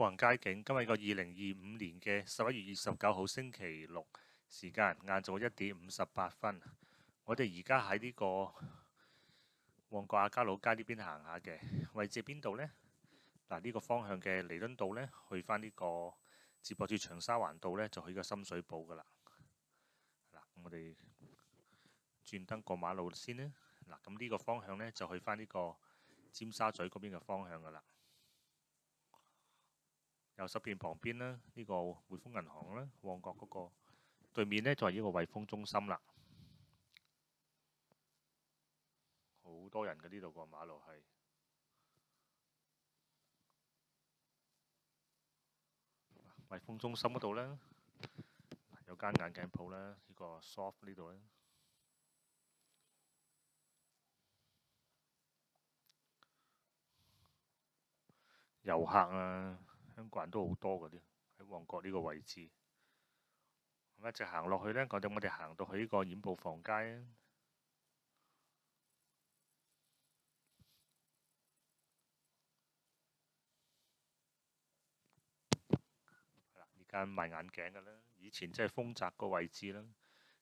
步行街景，今日個2025年嘅11月29號星期六，時間晏晝1點58分。我哋而家喺呢個旺角亞皆老街呢邊行下嘅位置邊度呢？嗱，呢個方向嘅彌敦道呢，去返呢個接駁住長沙灣道呢，就去個深水埗噶啦。嗱，咁我哋轉燈過馬路先啦。嗱，咁呢個方向呢，就去返呢個尖沙咀嗰邊嘅方向噶啦。右手邊旁邊啦，呢個匯豐銀行啦，旺角嗰個對面呢，就係呢個惠豐中心啦。好多人嘅呢度個馬路係惠豐中心嗰度呢，有間眼鏡鋪啦，呢個 Soft 呢度呢，遊客啊，香港人都好多嗰啲喺旺角呢個位置。咁一直行落去呢，我哋行到去呢個染布房街啊。呢間賣眼鏡嘅啦，以前即係豐澤個位置啦。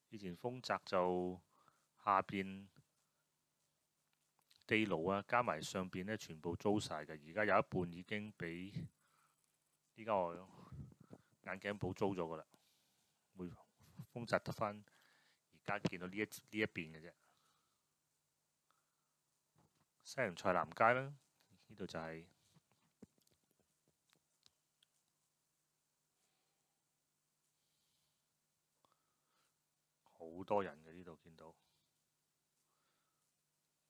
以前豐澤就下邊地牢啊，加埋上邊呢，全部租晒嘅。而家有一半已經俾呢個眼鏡鋪租咗噶啦。豐澤得返而家見到呢一邊嘅啫。西洋菜南街啦，呢度就係好多人嘅，呢度見到，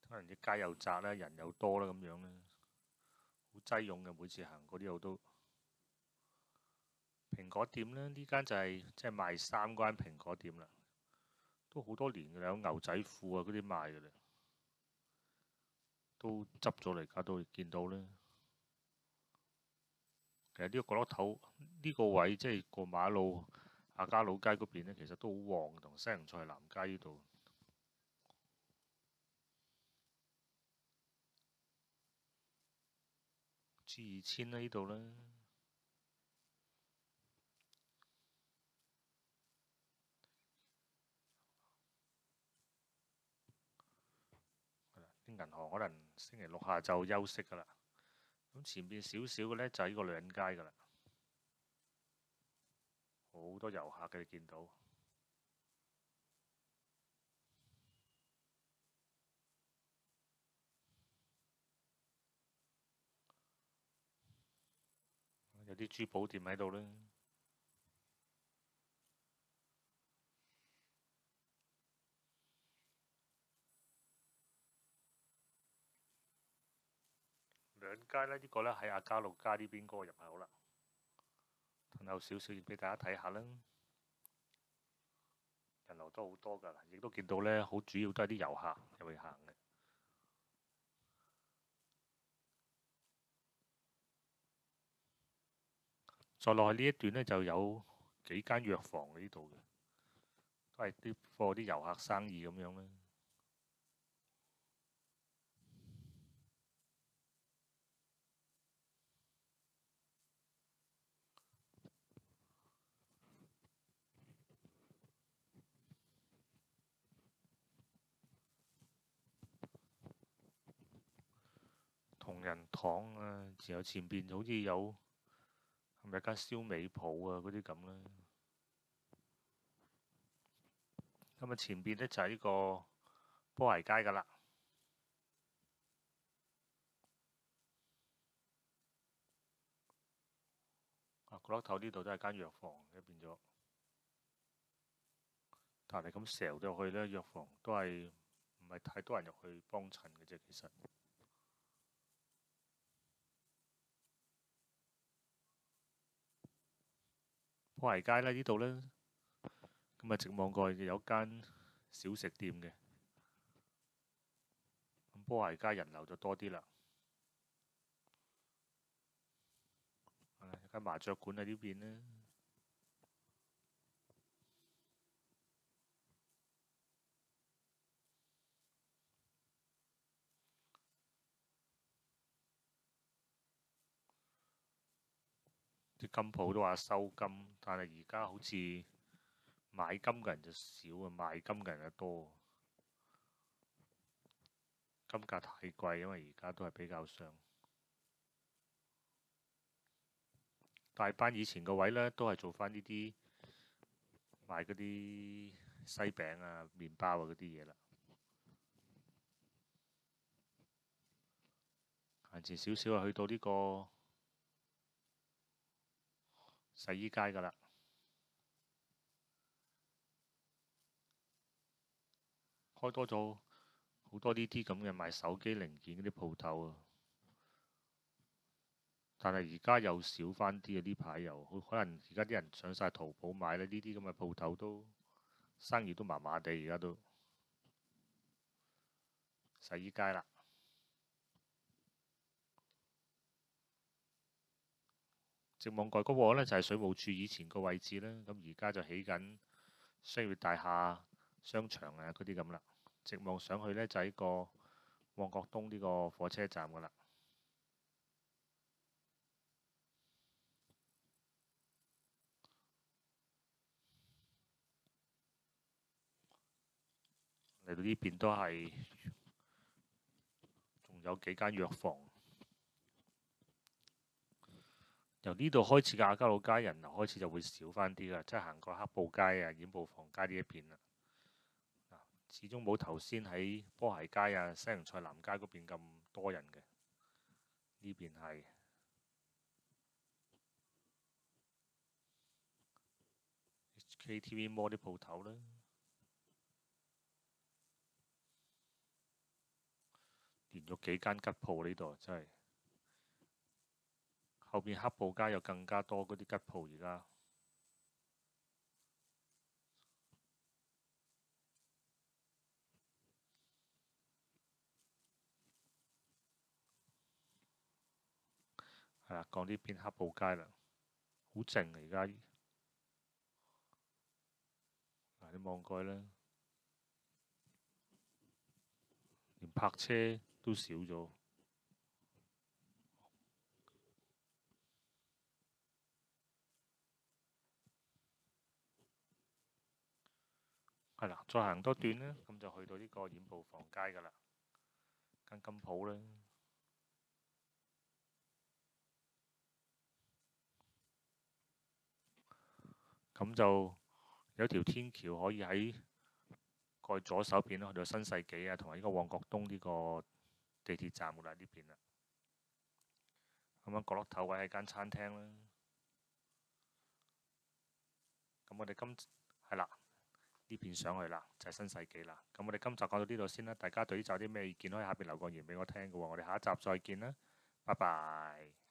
可能啲街又窄啦，人又多啦，咁樣咧，好擠擁嘅。每次行過呢度都蘋果店呢，呢間就係即係賣衫嗰間蘋果店啦，都好多年嘅啦，有牛仔褲啊嗰啲賣嘅啦，都執咗嚟，而家都見到咧。其實呢個角落頭呢個位，即係過馬路亞皆老街嗰邊呢，其實都好旺，同西洋菜南街呢度。G2000啦，呢度啦，啲銀行可能星期六下晝休息噶啦。咁前邊少少嘅呢，就係呢個女人街噶啦，好多遊客嘅，你見到。有啲珠寶店喺度呢。女人街呢，呢個呢，喺亞皆老街呢邊嗰個入口啦。褪後少少，俾大家睇下啦。人流都好多㗎，亦都見到呢，好主要都係啲遊客入去行嘅。再落去呢一段呢，就有幾間藥房喺呢度嘅，都係啲貨啲遊客生意咁樣啦。同仁堂啊，仲有前邊好似有係咪一間燒味鋪啊嗰啲咁啦。咁啊前邊呢，就係呢個波鞋街㗎啦。角落頭呢度都係間藥房嘅，變咗。但係咁成日入去呢，藥房都係唔係太多人入去幫襯嘅啫，其實。波鞋街呢，呢度呢，咁啊直望過去有間小食店嘅。咁波鞋街人流就多啲啦。有間麻雀館喺呢邊呢。啲金鋪都話收金，但係而家好似買金嘅人就少啊，賣金嘅人就多。金價太貴，因為而家都係比較上。大班以前個位呢，都係做翻呢啲賣嗰啲西餅啊、麵包啊嗰啲嘢啦。行前少少啊，去到呢個洗衣街㗎啦。開多咗好多呢啲咁嘅賣手機零件嗰啲鋪頭啊，但係而家又少翻啲啊！呢排又可能而家啲人上晒淘寶買咧，呢啲咁嘅鋪頭都生意都麻麻地，而家都洗衣街啦。直望蓋嗰個呢，就係水務署以前個位置啦，咁而家就起緊商業大廈、商場啊嗰啲咁啦。直望上去呢，就喺個旺角東呢個火車站噶啦。嚟到呢邊都係仲有幾間藥房。由呢度開始嘅亞皆老街人流開始就會少翻啲啦，即係行過黑布街啊、染布房街呢一邊啦。始終冇頭先喺波鞋街啊、西洋菜南街嗰邊咁多人嘅，呢邊係 HKTV Mall 啲鋪頭啦，連咗幾間吉鋪呢度真係。後邊黑布街有更加多嗰啲吉鋪，而家係啦，講呢邊黑布街啦，好靜啊！而家嗱，你望過去啦，連泊車都少咗。係啦，再行多段呢，咁就去到呢個染布房街㗎啦，間金鋪啦。咁就有條天橋可以喺過去左手邊去到新世紀啊，同埋呢個旺角東呢個地鐵站㗎啦，呢邊啦。咁樣角落頭位係間餐廳啦。咁我哋係啦，呢邊上去啦，就係新世紀啦。咁我哋今集講到呢度先啦。大家對呢集有啲咩意見可以下邊留個言俾我聽嘅喎。我哋下一集再見啦，拜拜。